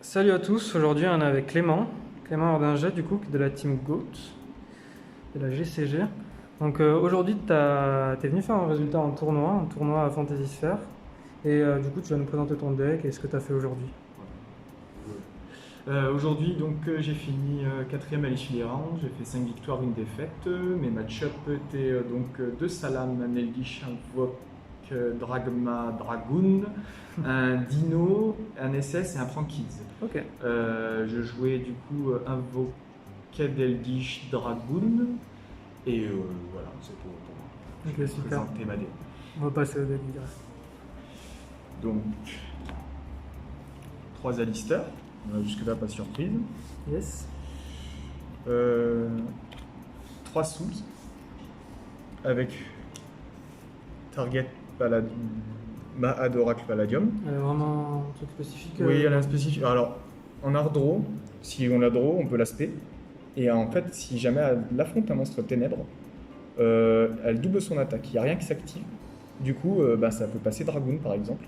Salut à tous, aujourd'hui on est avec Clément Ordinger du coup de la team GOAT, de la GCG. Donc aujourd'hui t'es venu faire un résultat en tournoi à Fantasy Sphere. Et du coup tu vas nous présenter ton deck et ce que tu as fait aujourd'hui. Aujourd'hui, j'ai fini quatrième à l'issue rounds, j'ai fait 5 victoires, une défaite. Mes match-up étaient deux Salam, un Eldish, un Vok, Dragma, Dragoon, un Dino, un SS et un Frankids. Ok. Je jouais du coup un Voked, Eldish, Dragoon et voilà, c'est pour moi. Je vais super. présenter ma deck. On va passer au deck direct. Donc 3 Alistair. Jusque-là, pas de surprise. Yes. 3 Souls avec Target Mahad Oracle Palladium. Elle a vraiment un truc spécifique. Oui, elle a un spécifique. Alors, en hard draw, si on la draw, on peut l'aspect. Et en fait, si jamais elle affronte un monstre ténèbres, elle double son attaque. Il n'y a rien qui s'active. Du coup, ça peut passer Dragoon par exemple.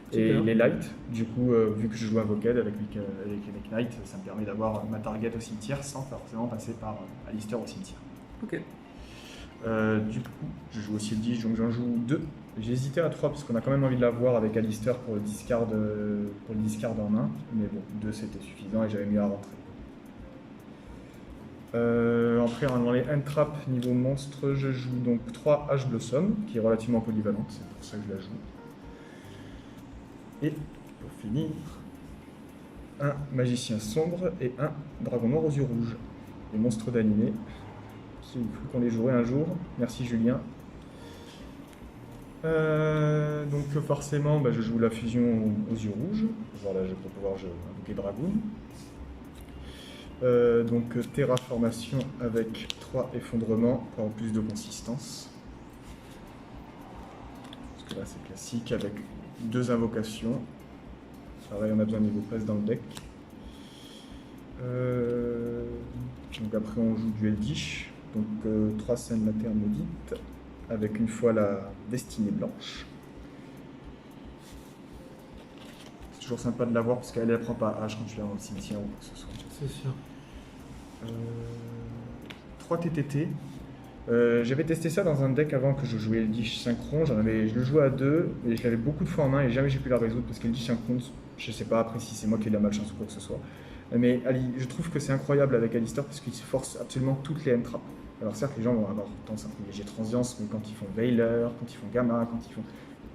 Super. Et les light, du coup, vu que je joue Avocad avec Knight, ça me permet d'avoir ma target au cimetière sans forcément passer par Alistair au cimetière. Ok. Du coup, je joue aussi le 10, donc j'en joue 2. J'ai hésité à 3 parce qu'on a quand même envie de l'avoir avec Alistair pour le discard en main. Mais bon, 2 c'était suffisant et j'avais mieux à rentrer. Après, dans les entrap niveau monstre, je joue donc 3 H Blossom, qui est relativement polyvalente, c'est pour ça que je la joue. Et pour finir, un magicien sombre et un dragon noir aux yeux rouges. Les monstres d'animé, qui faut qu'on les jouerait un jour. Merci Julien. Donc forcément, je joue la fusion aux yeux rouges. Voilà, je vais pouvoir invoquer Dragoon. Terraformation avec 3 effondrements pour avoir plus de consistance. Parce que là c'est classique avec 2 invocations. Pareil, on a besoin de niveau presse dans le deck. Donc après on joue du Eldish. Donc 3 scènes maternes maudites avec une fois la destinée blanche. C'est toujours sympa de l'avoir parce qu'elle ne prend pas H quand tu l'as dans le cimetière ou quoi que ce soit. C'est sûr. 3 TTT. J'avais testé ça dans un deck avant que je jouais Eldish synchron. Je le jouais à 2 et je l'avais beaucoup de fois en main et jamais j'ai pu la résoudre parce qu'Eldish synchron, je sais pas après si c'est moi qui ai de la malchance ou quoi que ce soit. Mais je trouve que c'est incroyable avec Alistair parce qu'il force absolument toutes les entraps. Alors certes, les gens vont avoir tendance à privilégier Transience, mais quand ils font Veiler, quand ils font Gamma, quand ils font...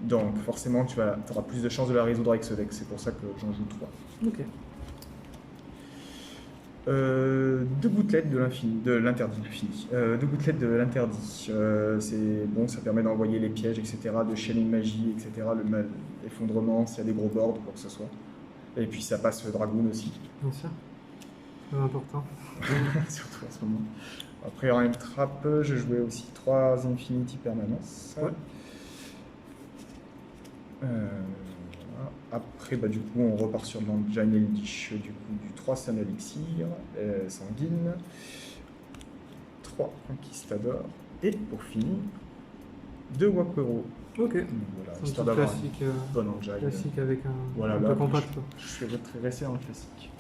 Donc forcément, tu auras plus de chances de la résoudre avec ce deck. C'est pour ça que j'en joue 3. Ok. 2 gouttelettes de l'interdit. 2 gouttelettes de l'interdit. C'est bon, ça permet d'envoyer les pièges, etc., de shelling magie, etc., l'effondrement, s'il y a des gros boards, quoi que ce soit. Et puis ça passe le Dragoon aussi. Bien sûr. C'est important. Surtout en ce moment. Après, en trap, je jouais aussi 3 Infinity Permanence. Ouais. Après, du coup, on repart sur l'Engine Eldish, du 3 Sun Elixir, Sanguine, 3 Conquistador, et pour finir, 2 Wakero. Ok. Voilà, C'est histoire un d'avoir classique, un bon engine. classique avec voilà, un peu compact. Je suis resté dans le classique.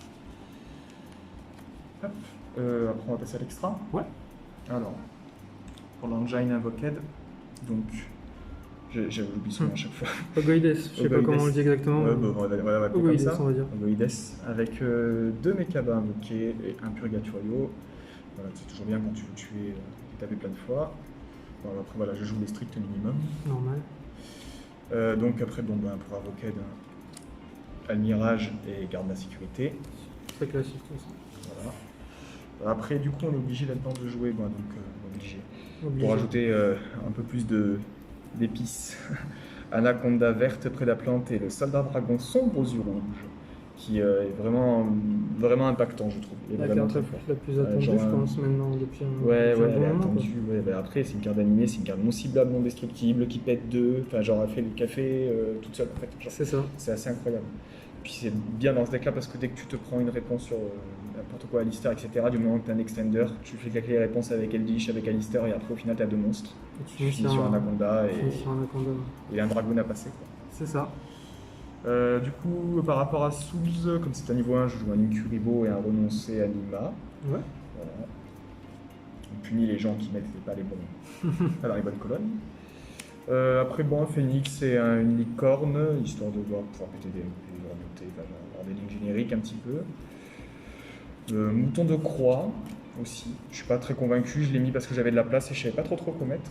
Hop. Après, on va passer à l'extra. Ouais. Alors, pour l'Engine Invoked, donc, j'avais oublié son nom à chaque fois. Ogoides, je sais pas comment on le dit exactement. On va Ogoides, comme ça. on va dire. Ogoides, avec 2 Mekaba invoqués et un Purgatorio. Voilà, c'est toujours bien quand tu veux tuer et taper plein de fois. Bon, après, voilà, je joue les stricts minimum. Normal. Donc après, pour Avocad, Almirage et garde la sécurité. Très classique tout ça. Voilà. Après, du coup, on est obligé là-dedans de jouer, obligé. Obligé. Pour ajouter un peu plus d'épices. Anaconda verte près de la plante et le soldat dragon sombre aux yeux rouges, qui est vraiment impactant, je trouve. La carte la plus attendue, je pense, maintenant, depuis un bon elle est moment. attendue. Après, c'est une carte animée, c'est une carte non ciblable, non destructible, qui pète 2, enfin, genre, elle fait le café toute seule, en fait. C'est ça. C'est assez incroyable. Puis c'est bien dans ce deck-là parce que dès que tu te prends une réponse sur n'importe quoi, Alistair, etc., du moment que tu as un extender, tu fais claquer les réponses avec Eldish, avec Alistair, et après au final tu as 2 monstres. Tu finis sur Anaconda et un Dragoon à passer. C'est ça. Du coup, par rapport à Souls, comme c'est un niveau 1, je joue un Incuribo et un renoncé Anima. Ouais. Voilà. On punit les gens qui mettent pas les bons, pas dans les bonnes colonnes. Après, bon, un phénix et une licorne, histoire de pouvoir péter des MP, avoir des lignes génériques un petit peu. Mouton de croix aussi, je suis pas très convaincu, je l'ai mis parce que j'avais de la place et je savais pas trop quoi mettre.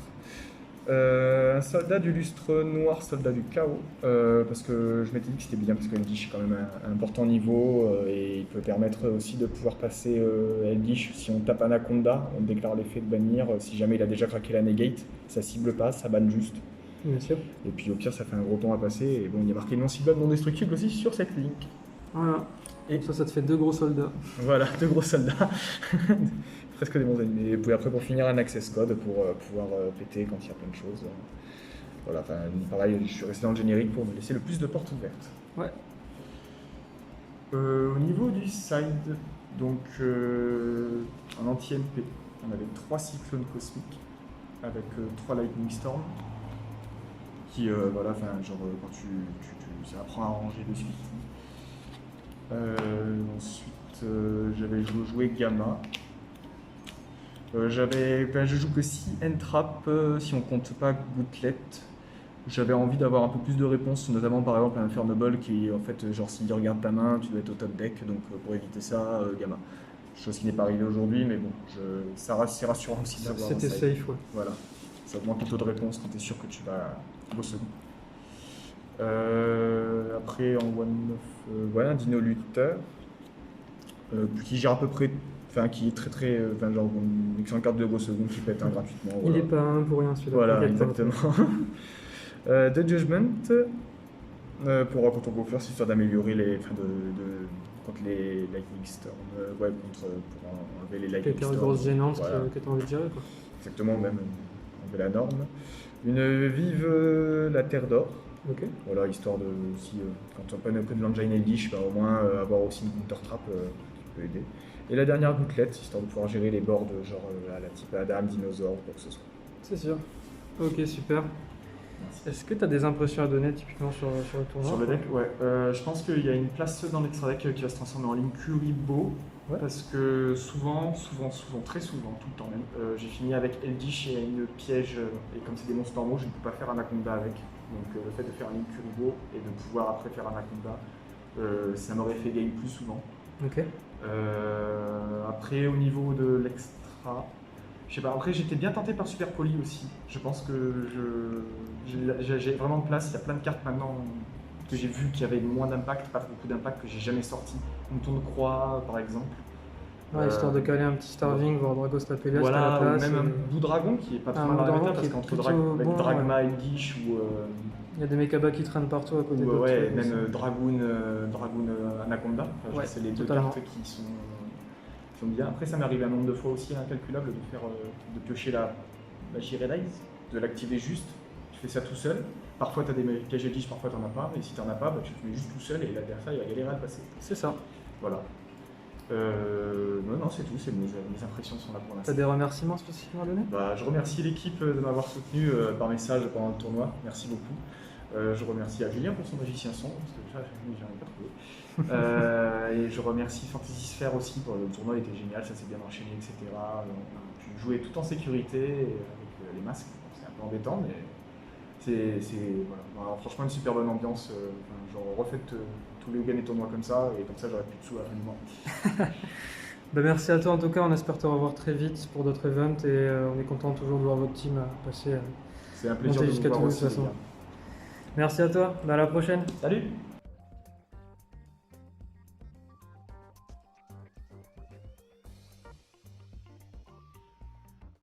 Un soldat du lustre noir, soldat du chaos, parce que je m'étais dit que c'était bien parce que Eldish est quand même un important niveau et il peut permettre aussi de pouvoir passer Eldish si on tape Anaconda, on déclare l'effet de bannir, si jamais il a déjà craqué la negate, ça cible pas, ça banne juste. Bien sûr. Et puis au pire ça fait un gros temps à passer et bon il y a marqué non ciblable non destructible aussi sur cette ligne. Voilà. Et Et ça te fait 2 gros soldats. voilà, 2 gros soldats. Presque des bons ennemis. Et puis après, pour finir, un access code pour pouvoir péter quand il y a plein de choses. Voilà, enfin, pareil, je suis resté dans le générique pour me laisser le plus de portes ouvertes. Ouais. Au niveau du side, donc en anti-MP, on avait 3 cyclones cosmiques avec 3 lightning storm qui, voilà, enfin, genre quand ça apprend à ranger de suite. Ensuite, j'avais joué Gamma. Je joue que 6 N-Trap si on compte pas Goutlet. J'avais envie d'avoir un peu plus de réponses, notamment par exemple un Infernable qui, en fait, genre s'il regarde ta main, tu dois être au top deck, donc pour éviter ça, Gamma. Chose qui n'est pas arrivée aujourd'hui, mais bon, c'est rassurant aussi d'avoir un C'était side. safe, ouais. Voilà, ça augmente le taux de réponse quand tu es sûr que tu vas au second. Après, en one-off, ouais, un Dino Lutteur, qui gère à peu près. Enfin, qui est très, genre, une excellente carte de gros second qui pète gratuitement. Il Voilà. est pas un pour rien celui-là. Voilà, T'inquiète pas. exactement. The Judgment, pour quand on go first, histoire d'améliorer les. Enfin, contre les Lightning Storm. Ouais, pour enlever les Lightning Quelqu'un Storm. de grosse gênante Voilà. que t'as envie de gérer, quoi. Exactement, même enlever la norme. Une vive la Terre d'Or. Ok. Voilà, histoire de. Si, quand on peut un peu de l'engine Eldish, bah, au moins avoir aussi une counter trap qui peut aider. Et la dernière gouttelette, histoire de pouvoir gérer les boards genre à la type Adam, Dinosaure, quoi que ce soit. C'est sûr. Ok, super. Merci. Est-ce que tu as des impressions à donner typiquement sur le tournoi? Sur le deck, ouais. Je pense qu'il y a une place dans l'extra deck qui va se transformer en Incuribo. Ouais. Parce que souvent, très souvent, tout le temps même, j'ai fini avec Eldish et une piège. Et comme c'est des monstres normaux, je ne peux pas faire Anaconda avec. Donc le fait de faire un Incuribo et de pouvoir après faire Anaconda, ça m'aurait fait gagner plus souvent. Ok. Après, au niveau de l'extra, je sais pas. Après, j'étais bien tenté par Super Poly aussi. Je pense que j'ai vraiment de place. Il y a plein de cartes maintenant que j'ai vu qui avaient moins d'impact, pas beaucoup d'impact, que j'ai jamais sorti. Mouton de croix, par exemple. Ouais, histoire de caler un petit Starving, voir Dragos taper l'est à la Voilà, ou place. même un bout dragon qui est pas trop Un mal à la Bout-Dragon méta, qui parce est qu'entre plutôt avec bon, Dragma, Eldish ou Il y a des Mekaba qui traînent partout à côté de l'autre. ouais, même Dragoon Anaconda. Enfin, Ouais, c'est les deux totalement. cartes qui sont bien. Après, ça m'est arrivé un nombre de fois aussi incalculable de piocher la magie Red Eyes, de l'activer juste. Tu fais ça tout seul. Parfois, tu as des pièges Eldish, parfois, tu n'en as pas. Et si tu n'en as pas, bah, tu te mets juste tout seul et l'adversaire il va galérer à le passer. C'est ça. Voilà. Non, c'est tout. C'est mes impressions sont là pour T'as l'instant. des remerciements spécifiquement à donner? Bah, je remercie l'équipe de m'avoir soutenu par message pendant le tournoi. Merci beaucoup. Je remercie à Julien pour son magicien son, parce que ça, j'en ai pas trouvé. Et je remercie Fantasy Sphere aussi pour le tournoi, il était génial, ça s'est bien enchaîné, etc. On a pu jouer tout en sécurité avec les masques. C'est un peu embêtant, mais voilà. Franchement, une super bonne ambiance. Genre, refaites tous les week-ends et tournois comme ça, et comme ça, j'aurai plus de sous à la fin du mois. Bah, merci à toi en tout cas, on espère te revoir très vite pour d'autres events et on est content toujours de voir votre team passer. C'est un plaisir Montez de vous jusqu'à voir Toulouse, aussi. de toute les façon. gars. Merci à toi, bah, à la prochaine. Salut!